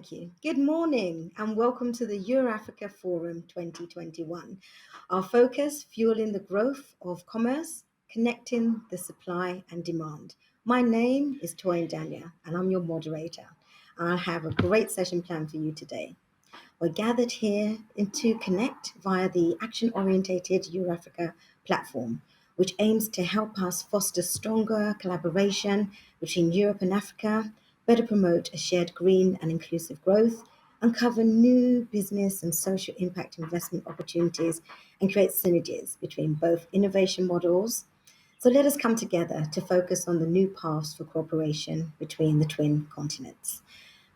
Thank you. Good morning and welcome to the Euro-Africa Forum 2021. Our focus, fueling the growth of commerce, connecting the supply and demand. My name is Toyin Danya and I'm your moderator. I have a great session planned for you today. We're gathered here to connect via the action-orientated Euro-Africa platform, which aims to help us foster stronger collaboration between Europe and Africa, better promote a shared green and inclusive growth, uncover new business and social impact investment opportunities, and create synergies between both innovation models. So let us come together to focus on the new paths for cooperation between the twin continents.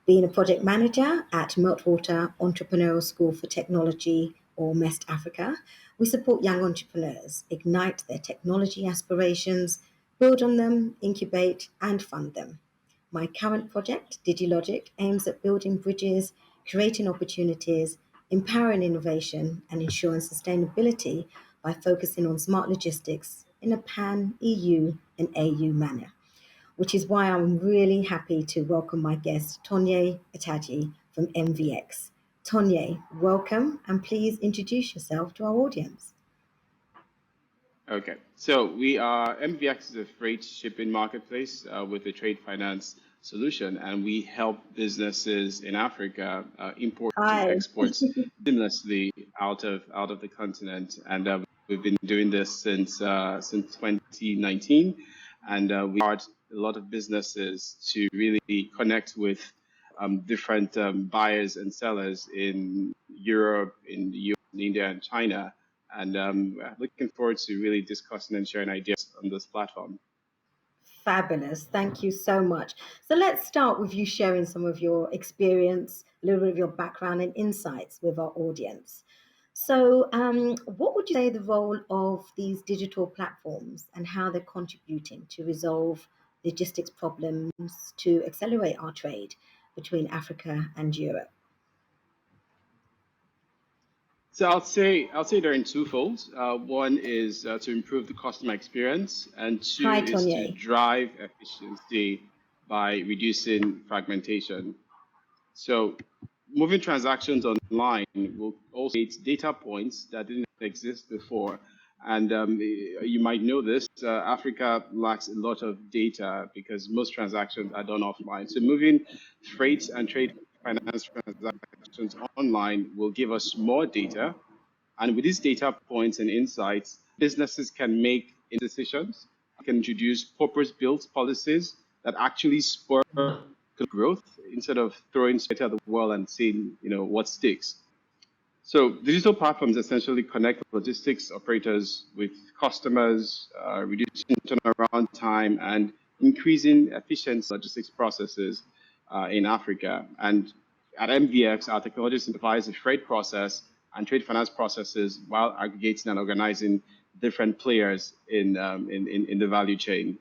Being a project manager at Meltwater Entrepreneurial School for Technology, or MEST Africa, we support young entrepreneurs, ignite their technology aspirations, build on them, incubate, and fund them. My current project, DigiLogic, aims at building bridges, creating opportunities, empowering innovation, and ensuring sustainability by focusing on smart logistics in a pan-EU and AU manner, which is why I'm really happy to welcome my guest, Tonye Itaji from MVX. Tonye, welcome, and please introduce yourself to our audience. Okay, so we are MVX is a freight shipping marketplace with a trade finance solution, and we help businesses in Africa import and export seamlessly out of the continent. And we've been doing this since 2019, and we start a lot of businesses to really connect with different buyers and sellers in Europe, in the US, in India, and China. And looking forward to really discussing and sharing ideas on this platform. Fabulous. Thank you so much. So let's start with you sharing some of your experience, a little bit of your background and insights with our audience. So what would you say the role of these digital platforms and how they're contributing to resolve logistics problems to accelerate our trade between Africa and Europe? So I'll say they're in twofold. One is to improve the customer experience, and two is to drive efficiency by reducing fragmentation. So moving transactions online will also create data points that didn't exist before. And you might know this, Africa lacks a lot of data because most transactions are done offline. So moving freight and trade finance transactions online will give us more data. And with these data points and insights, businesses can make decisions, can introduce purpose-built policies that actually spur growth instead of throwing straight at the wall and seeing, what sticks. So digital platforms essentially connect logistics operators with customers, reducing turnaround time and increasing efficiency logistics processes in Africa. And at MVX, our technology simplifies the freight process and trade finance processes while aggregating and organizing different players in the value chain.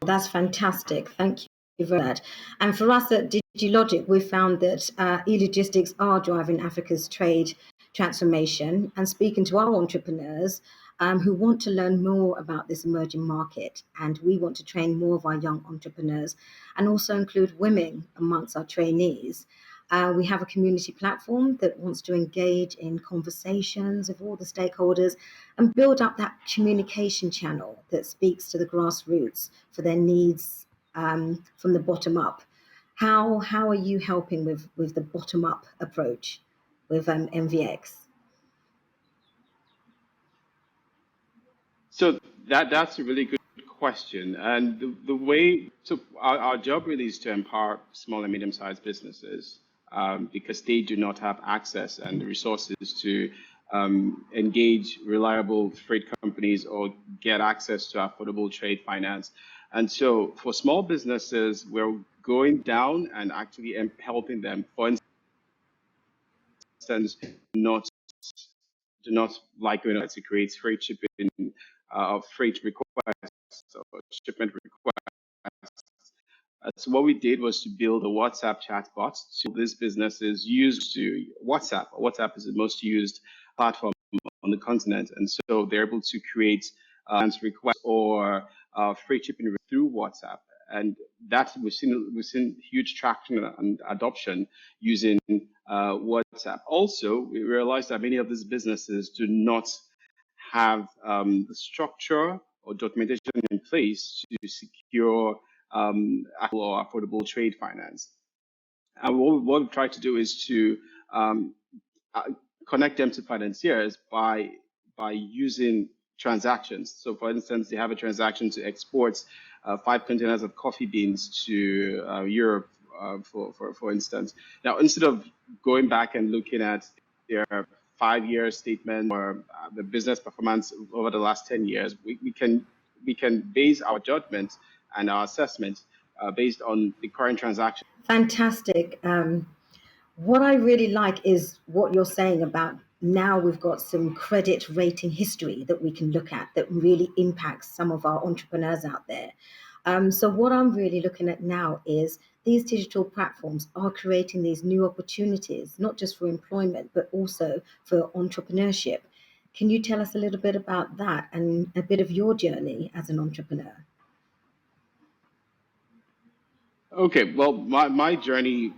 That's fantastic. Thank you for that. And for us at DigiLogic, we found that e-logistics are driving Africa's trade transformation, and speaking to our entrepreneurs who want to learn more about this emerging market. And we want to train more of our young entrepreneurs and also include women amongst our trainees. We have a community platform that wants to engage in conversations with all the stakeholders and build up that communication channel that speaks to the grassroots for their needs from the bottom up. How are you helping with the bottom up approach with MVX? So that's a really good question. And the way, so our job really is to empower small and medium-sized businesses because they do not have access and the resources to engage reliable freight companies or get access to affordable trade finance. And so for small businesses, we're going down and actually helping them. For instance, do not like to create freight shipping freight requests or shipment requests. So what we did was to build a WhatsApp chatbot. So these businesses used to WhatsApp. WhatsApp is the most used platform on the continent, and so they're able to create requests or freight shipping through WhatsApp. And that we've seen huge traction and adoption using WhatsApp. Also, we realized that many of these businesses do not have the structure or documentation in place to secure or affordable trade finance. And what we've tried to do is to connect them to financiers by using transactions. So, for instance, they have a transaction to export 5 containers of coffee beans to Europe, for instance. Now, instead of going back and looking at their 5-year statement or the business performance over the last 10 years, we can base our judgment and our assessment based on the current transaction. Fantastic. What I really like is what you're saying about now we've got some credit rating history that we can look at that really impacts some of our entrepreneurs out there. So what I'm really looking at now is these digital platforms are creating these new opportunities, not just for employment, but also for entrepreneurship. Can you tell us a little bit about that and a bit of your journey as an entrepreneur? Okay, well, my journey,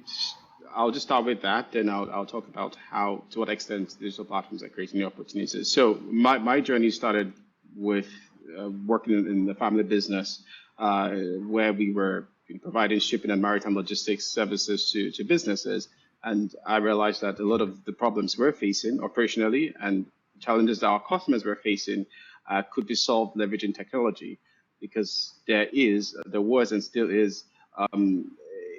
I'll just start with that, then I'll talk about how, to what extent digital platforms are creating new opportunities. So my journey started with working in the family business, where we were providing shipping and maritime logistics services to businesses. And I realized that a lot of the problems we're facing operationally and challenges that our customers were facing could be solved leveraging technology, because there was and still is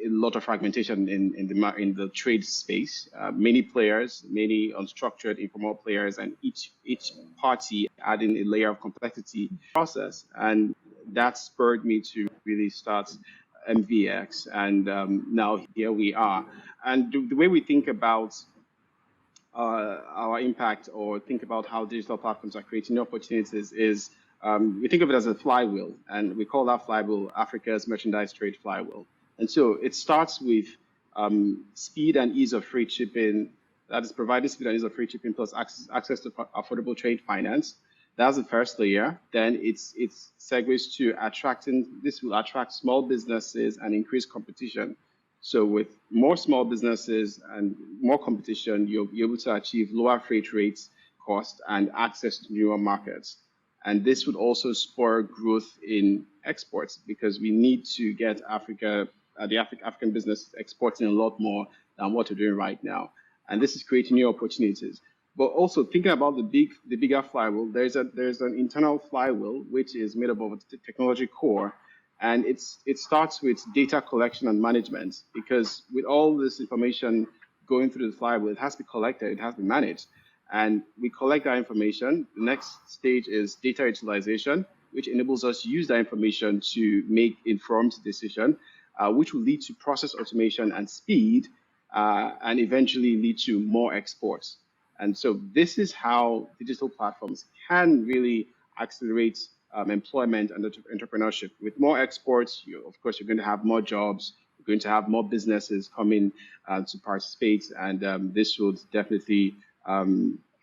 a lot of fragmentation in the trade space. Many players, many unstructured, informal players, and each party adding a layer of complexity process. And that spurred me to really start MVX, and now here we are. And the way we think about our impact, or think about how digital platforms are creating opportunities, is we think of it as a flywheel, and we call that flywheel Africa's merchandise trade flywheel. And so it starts with speed and ease of freight shipping, that is providing speed and ease of freight shipping plus access to affordable trade finance. That's the first layer. Then it's segues to this will attract small businesses and increase competition. So with more small businesses and more competition, you'll be able to achieve lower freight rates, cost, and access to newer markets. And this would also spur growth in exports, because we need to get African business exporting a lot more than what we're doing right now. And this is creating new opportunities. But also thinking about the bigger flywheel, there's an internal flywheel which is made up of a technology core, and it starts with data collection and management, because with all this information going through the flywheel, it has to be collected, it has to be managed. And we collect that information. The next stage is data utilization, which enables us to use that information to make informed decisions, which will lead to process automation and speed, and eventually lead to more exports. And so this is how digital platforms can really accelerate employment and entrepreneurship. With more exports, of course, you're going to have more jobs, you're going to have more businesses coming to participate, and this would definitely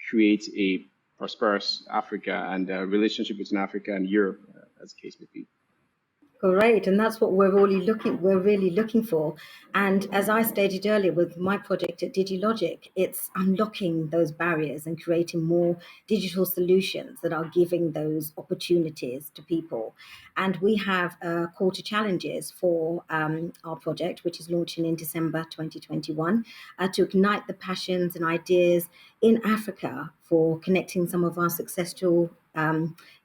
create a prosperous Africa and a relationship between Africa and Europe, as the case may be. Great, and that's what we're really looking for. And as I stated earlier, with my project at DigiLogic, it's unlocking those barriers and creating more digital solutions that are giving those opportunities to people. And we have a call to challenges for our project, which is launching in December 2021, to ignite the passions and ideas in Africa for connecting some of our successful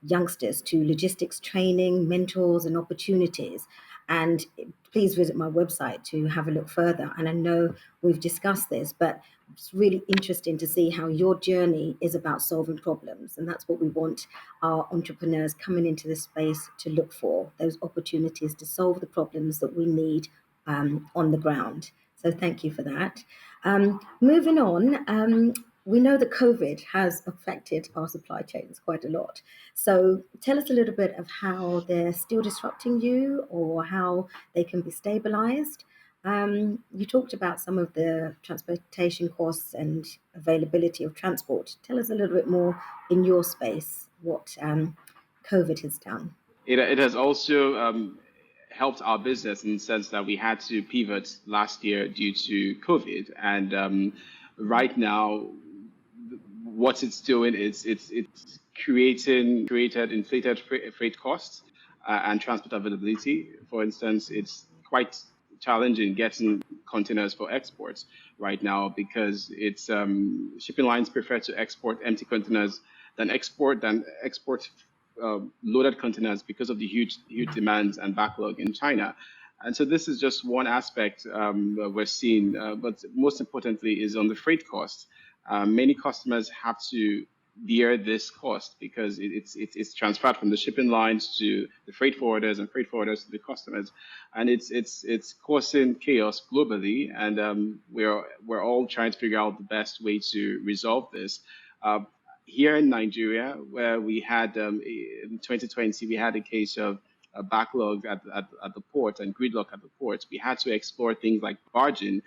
youngsters to logistics training, mentors, and opportunities. And please visit my website to have a look further. And I know we've discussed this, but it's really interesting to see how your journey is about solving problems. And that's what we want our entrepreneurs coming into this space to look for, those opportunities to solve the problems that we need on the ground. So thank you for that. Moving on, we know that COVID has affected our supply chains quite a lot. So tell us a little bit of how they're still disrupting you, or how they can be stabilized. You talked about some of the transportation costs and availability of transport. Tell us a little bit more in your space what COVID has done. It has also helped our business in the sense that we had to pivot last year due to COVID. And right now, what it's doing is it's created inflated freight costs and transport availability. For instance, it's quite challenging getting containers for exports right now because it's shipping lines prefer to export empty containers than export loaded containers because of the huge demands and backlog in China. And so this is just one aspect we're seeing, but most importantly is on the freight cost. Many customers have to bear this cost because it's transferred from the shipping lines to the freight forwarders and freight forwarders to the customers, and it's causing chaos globally. And we're all trying to figure out the best way to resolve this. Here in Nigeria, where we had in 2020, we had a case of a backlog at the port and gridlock at the ports. We had to explore things like barging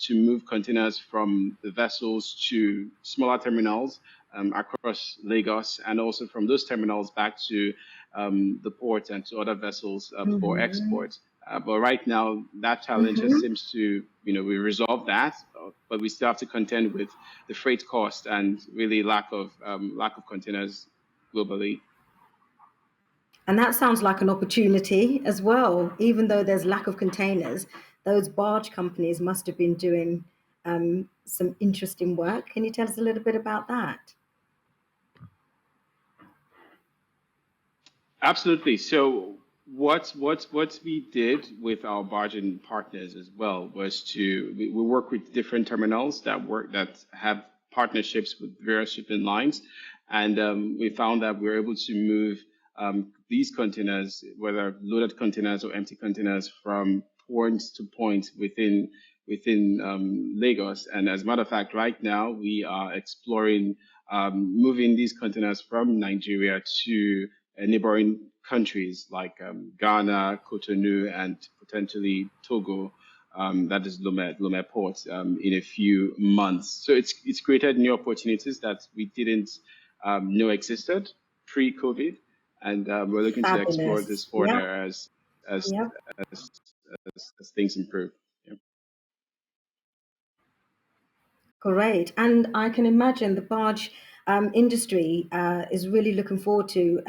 to move containers from the vessels to smaller terminals across Lagos, and also from those terminals back to the port and to other vessels for export. But right now, that challenge seems to, we resolved that, but we still have to contend with the freight cost and really lack of containers globally. And that sounds like an opportunity as well. Even though there's lack of containers, those barge companies must have been doing some interesting work. Can you tell us a little bit about that? Absolutely. So what we did with our barging partners as well was we work with different terminals that have partnerships with various shipping lines, and we found that we were able to move these containers, whether loaded containers or empty containers, from point to point within Lagos. And as a matter of fact, right now we are exploring moving these containers from Nigeria to neighboring countries like Ghana, Cotonou, and potentially Togo. That is Lomé Port in a few months. So it's created new opportunities that we didn't know existed pre-COVID, and we're looking to explore this further as things improve. Yeah. Great. And I can imagine the barge industry is really looking forward to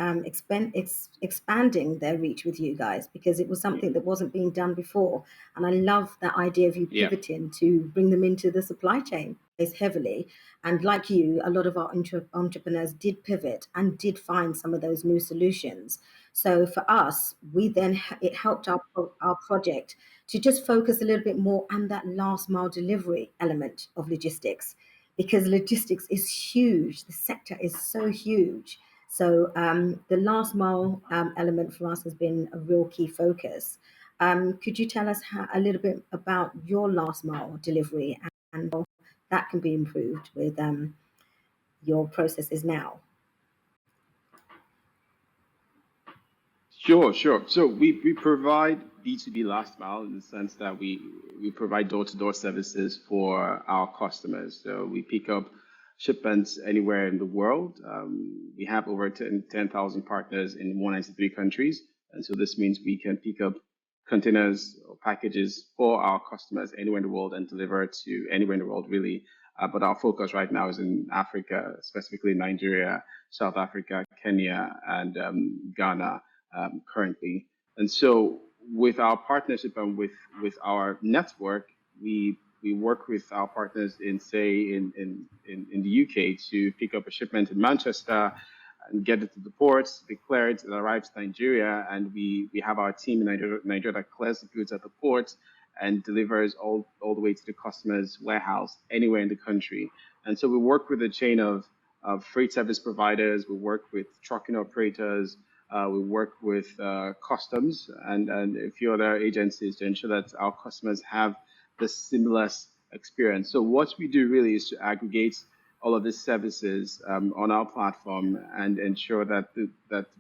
expanding their reach with you guys, because it was something that wasn't being done before. And I love that idea of you pivoting to bring them into the supply chain heavily. And like you, a lot of our entrepreneurs did pivot and did find some of those new solutions. So for us, it helped our project to just focus a little bit more on that last mile delivery element of logistics, because logistics is huge. The sector is so huge. So the last mile element for us has been a real key focus. Could you tell us a little bit about your last mile delivery and how that can be improved with your processes now? Sure. So we provide B2B last mile in the sense that we provide door-to-door services for our customers. So we pick up shipments anywhere in the world. We have over 10,000 partners in 193 countries. And so this means we can pick up containers or packages for our customers anywhere in the world and deliver to anywhere in the world, really. But our focus right now is in Africa, specifically Nigeria, South Africa, Kenya, and Ghana. Currently. And so with our partnership and with our network, we work with our partners in the UK to pick up a shipment in Manchester and get it to the ports, declare it arrives to Nigeria, and we have our team in Nigeria that clears the goods at the port and delivers all the way to the customer's warehouse anywhere in the country. And so we work with a chain of freight service providers, we work with trucking operators, we work with customs and a few other agencies to ensure that our customers have the seamless experience. So what we do really is to aggregate all of these services on our platform and ensure that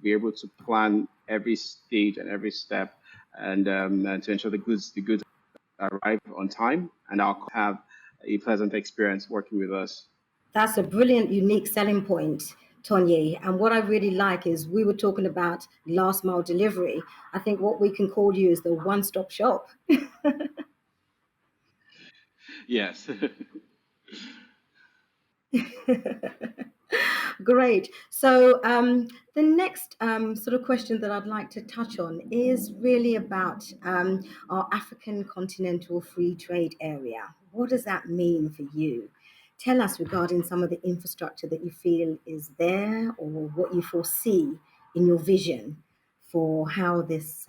we're able to plan every stage and every step, and to ensure the goods arrive on time and our have a pleasant experience working with us. That's a brilliant, unique selling point, Tonye. And what I really like is we were talking about last mile delivery. I think what we can call you is the one-stop shop. Yes. Great. So the next sort of question that I'd like to touch on is really about our African continental free trade area. What does that mean for you? Tell us regarding some of the infrastructure that you feel is there or what you foresee in your vision for how this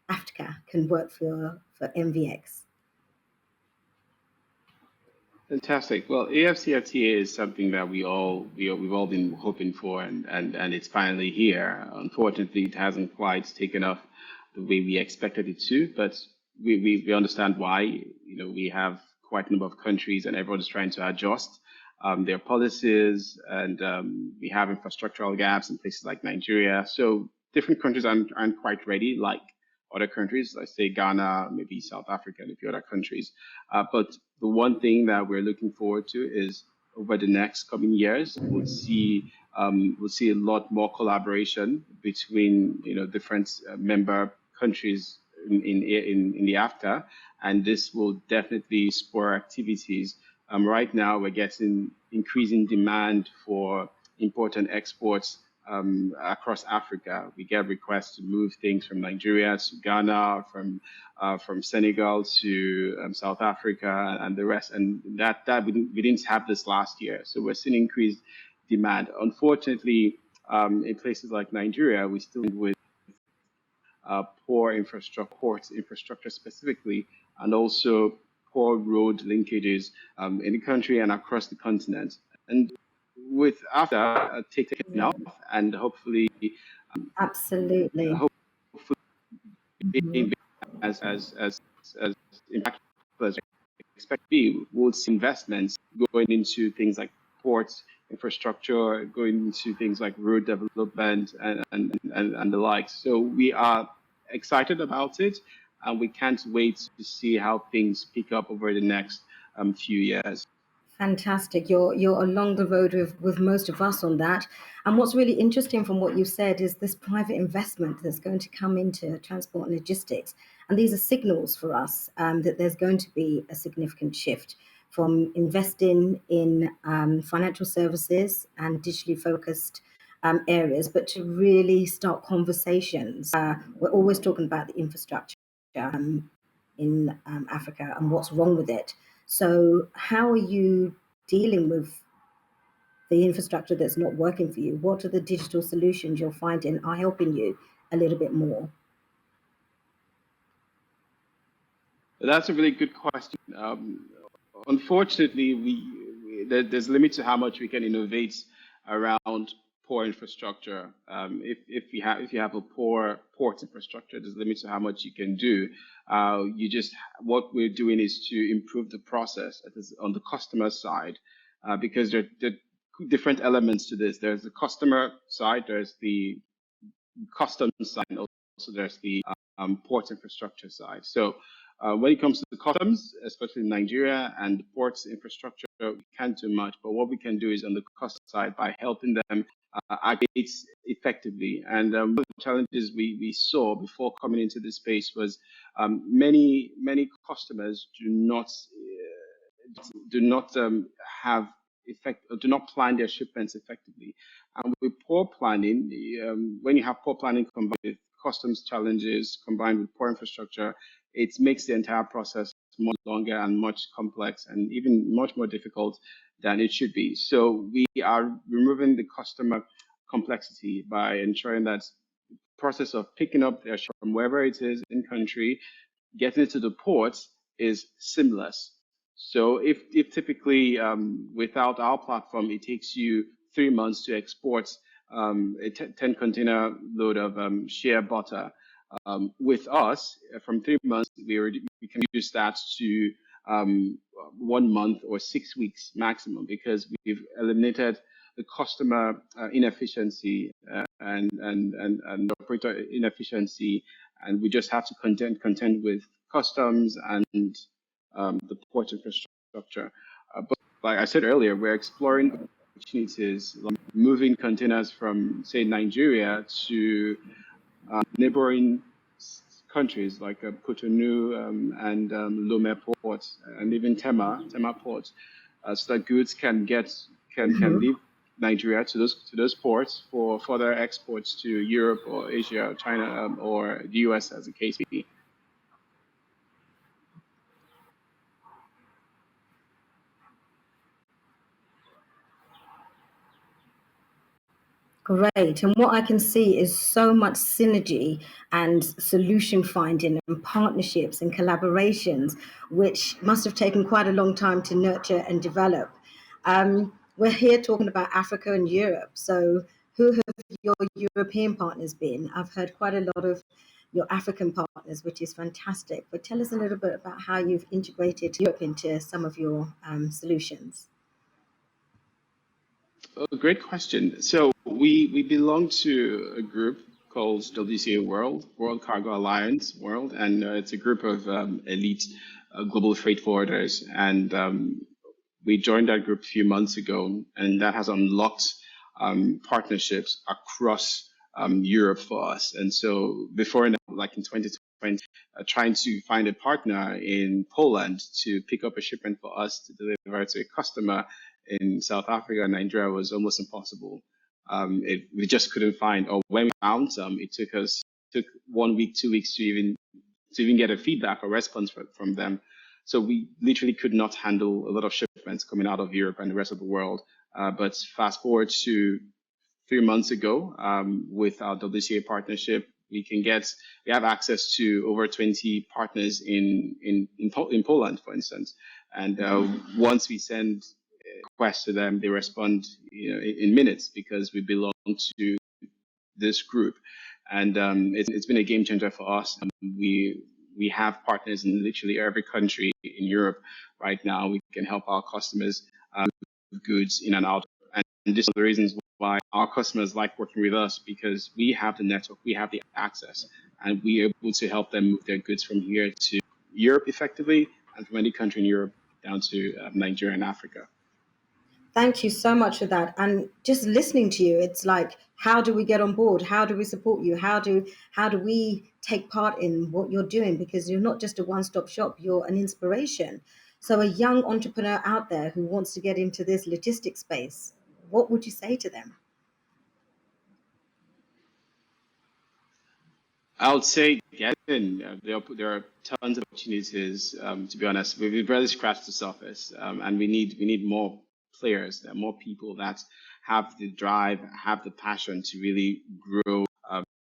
Africa can work for MVX. Fantastic. Well, AFCFTA is something that we've all been hoping for, and it's finally here. Unfortunately, it hasn't quite taken off the way we expected it to, but we understand why. You know, we have quite a number of countries, and everyone's trying to adjust their policies, and we have infrastructural gaps in places like Nigeria. So different countries aren't quite ready, like other countries, let's say Ghana, maybe South Africa, and a few other countries. But the one thing that we're looking forward to is over the next coming years, we'll see a lot more collaboration between different member countries in the AFTA, and this will definitely spur activities. Right now, we're getting increasing demand for import and exports across Africa. We get requests to move things from Nigeria to Ghana, from Senegal to South Africa, and the rest. And that we didn't have this last year, so we're seeing increased demand. Unfortunately, in places like Nigeria, we still deal with poor infrastructure, port infrastructure specifically, and also poor road linkages in the country and across the continent. And with after taking off, and hopefully, Absolutely. hopefully being as impactful as expect to be, we'll see investments going into things like ports infrastructure, going into things like road development and the like. So we are excited about it, and we can't wait to see how things pick up over the next few years. Fantastic. You're along the road with most of us on that. And what's really interesting from what you said is this private investment that's going to come into transport and logistics. And these are signals for us that there's going to be a significant shift from investing in financial services and digitally focused areas, but to really start conversations. We're always talking about the infrastructure in Africa and what's wrong with it. So, how are you dealing with the infrastructure that's not working for you? What are the digital solutions you're finding are helping you a little bit more? That's a really good question. Unfortunately, there's a limit to how much we can innovate around poor infrastructure. If you have a poor port infrastructure, there's a limit to how much you can do. What we're doing is to improve the process on the customer side, because there are different elements to this. There's the customer side, there's the customs side, and also there's the port infrastructure side. So when it comes to the customs, especially in Nigeria and the ports infrastructure, we can't do much. But what we can do is on the customs side by helping them aggregate effectively. And one of the challenges we saw before coming into this space was many customers do not have do not plan their shipments effectively. And with poor planning, when you have poor planning combined with customs challenges, combined with poor infrastructure, it makes the entire process much longer and much complex and even much more difficult than it should be. So we are removing the customer complexity by ensuring that the process of picking up their ship from wherever it is in country, getting it to the ports is seamless. So if typically without our platform, it takes you 3 months to export a 10 container load of shea butter. With us, from 3 months, we can use that to 1 month or 6 weeks maximum, because we've eliminated the customer inefficiency and operator inefficiency, and we just have to contend with customs and the port infrastructure. But like I said earlier, we're exploring opportunities, like moving containers from, say, Nigeria to neighboring countries like Cotonou and Lomé Port and even Tema Port, so that goods can leave Nigeria to those ports for further exports to Europe or Asia or China or the US, as the case may be. Great. And what I can see is so much synergy and solution finding and partnerships and collaborations, which must have taken quite a long time to nurture and develop. We're here talking about Africa and Europe. So, who have your European partners been? I've heard quite a lot of your African partners, which is fantastic. But tell us a little bit about how you've integrated Europe into some of your solutions. Oh, great question. So we belong to a group called WCA World Cargo Alliance World, and it's a group of elite global freight forwarders. And we joined that group a few months ago, and that has unlocked partnerships across Europe for us. And so before, like in 2020, trying to find a partner in Poland to pick up a shipment for us to deliver to a customer in South Africa and Nigeria was almost impossible. We just couldn't find, or when we found some, it took 1 week, 2 weeks to even get a feedback or response from them. So we literally could not handle a lot of shipments coming out of Europe and the rest of the world. But fast forward to 3 months ago, with our WCA partnership, we have access to over 20 partners in Poland, for instance. And once we send requests to them, they respond in minutes because we belong to this group. And it's been a game changer for us. We have partners in literally every country in Europe right now. We can help our customers with goods in and out. And this is the reasons why our customers like working with us, because we have the network, we have the access, and we are able to help them move their goods from here to Europe effectively, and from any country in Europe down to Nigeria and Africa. Thank you so much for that. And just listening to you, it's like, how do we get on board? How do we support you? How do we take part in what you're doing? Because you're not just a one-stop shop, you're an inspiration. So a young entrepreneur out there who wants to get into this logistics space, what would you say to them? I would say get in. There are tons of opportunities. To be honest, we've barely scratched the surface, and we need more players, more people that have the drive, have the passion to really grow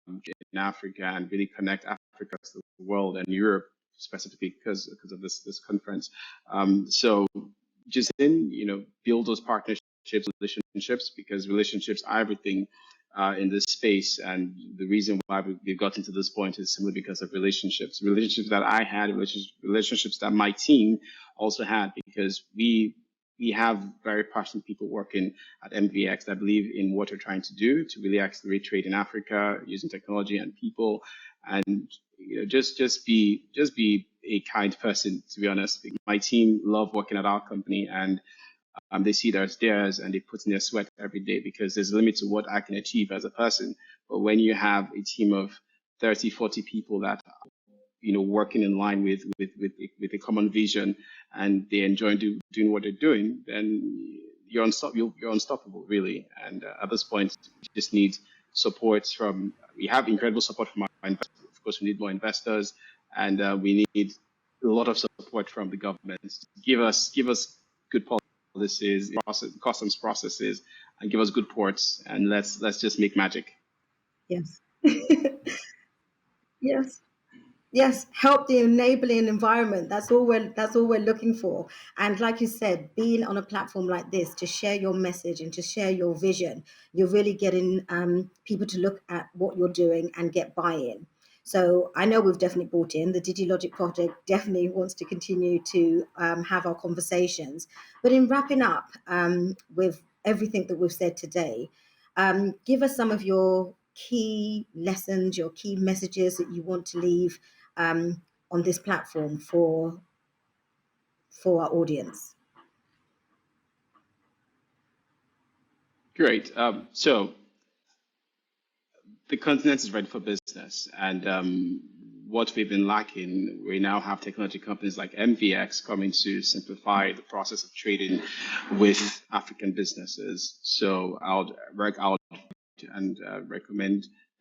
in Africa and really connect Africa to the world and Europe specifically because of this conference. So just build those partnerships, relationships, because relationships are everything in this space. And the reason why we've gotten to this point is simply because of relationships that I had, relationships that my team also had, because we have very passionate people working at MVX that believe in what we're trying to do to really accelerate trade in Africa using technology and people. And just be a kind person, to be honest. My team love working at our company, and they see it as theirs, and they put in their sweat every day, because there's a limit to what I can achieve as a person. But when you have a team of 30, 40 people that working in line with a common vision, and they enjoy doing what they're doing, then you're unstoppable, really. And at this point, we just need support we have incredible support from our investors. Of course, we need more investors, and we need a lot of support from the government. Give us good policies, customs processes, and give us good ports, and let's just make magic. Yes. Yes. Yes, help the enabling environment. That's all we're looking for. And like you said, being on a platform like this to share your message and to share your vision, you're really getting people to look at what you're doing and get buy-in. So I know we've definitely brought in the DigiLogic project. Definitely wants to continue to have our conversations. But in wrapping up with everything that we've said today, give us some of your key lessons, your key messages that you want to leave on this platform for our audience. Great. So the continent is ready for business, and what we've been lacking, we now have technology companies like MVX coming to simplify the process of trading with African businesses. So I would recommend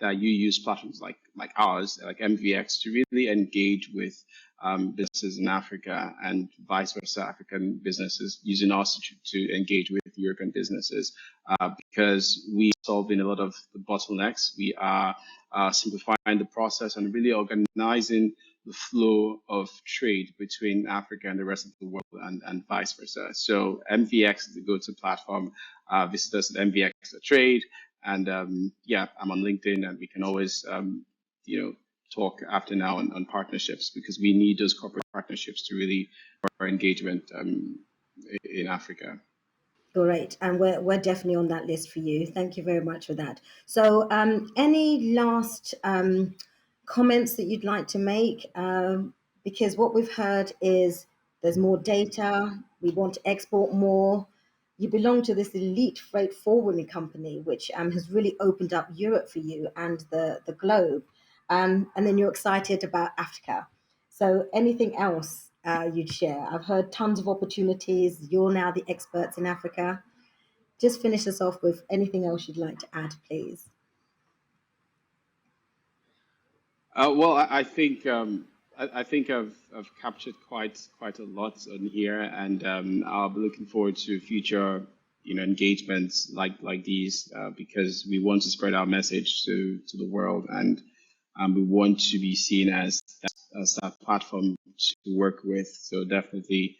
that you use platforms like ours, like MVX, to really engage with businesses in Africa and vice versa, African businesses using us to engage with European businesses because we are solving a lot of the bottlenecks. We are simplifying the process and really organizing the flow of trade between Africa and the rest of the world and vice versa. So MVX is the go-to platform. Visit us at MVX Trade. And yeah, I'm on LinkedIn, and we can always, talk after now on partnerships because we need those corporate partnerships to really our engagement in Africa. Great, and we're definitely on that list for you. Thank you very much for that. So, any last comments that you'd like to make? Because what we've heard is there's more data. We want to export more. You belong to this elite freight forwarding company, which has really opened up Europe for you and the globe. And then you're excited about Africa. So anything else you'd share? I've heard tons of opportunities. You're now the experts in Africa. Just finish us off with anything else you'd like to add, please. Well, I think I've captured quite a lot on here, and I'll be looking forward to future engagements like these because we want to spread our message to the world, and we want to be seen as that platform to work with. So definitely,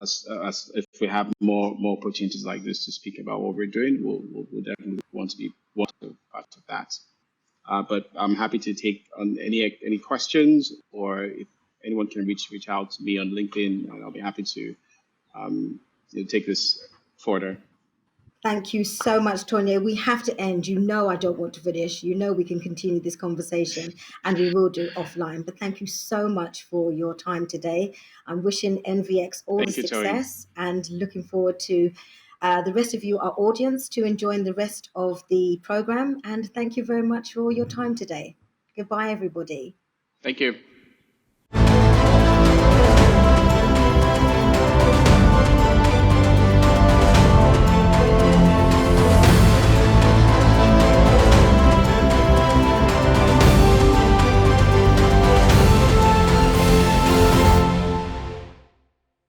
as if we have more opportunities like this to speak about what we're doing, we'll definitely want to be part of that. But I'm happy to take on any questions, or if anyone can reach out to me on LinkedIn, and I'll be happy to take this further. Thank you so much, Tonya. We have to end. You know I don't want to finish. You know we can continue this conversation, and we will do offline. But thank you so much for your time today. I'm wishing NVX all the success and looking forward to the rest of you, our audience, to enjoying the rest of the program. And thank you very much for your time today. Goodbye, everybody. Thank you.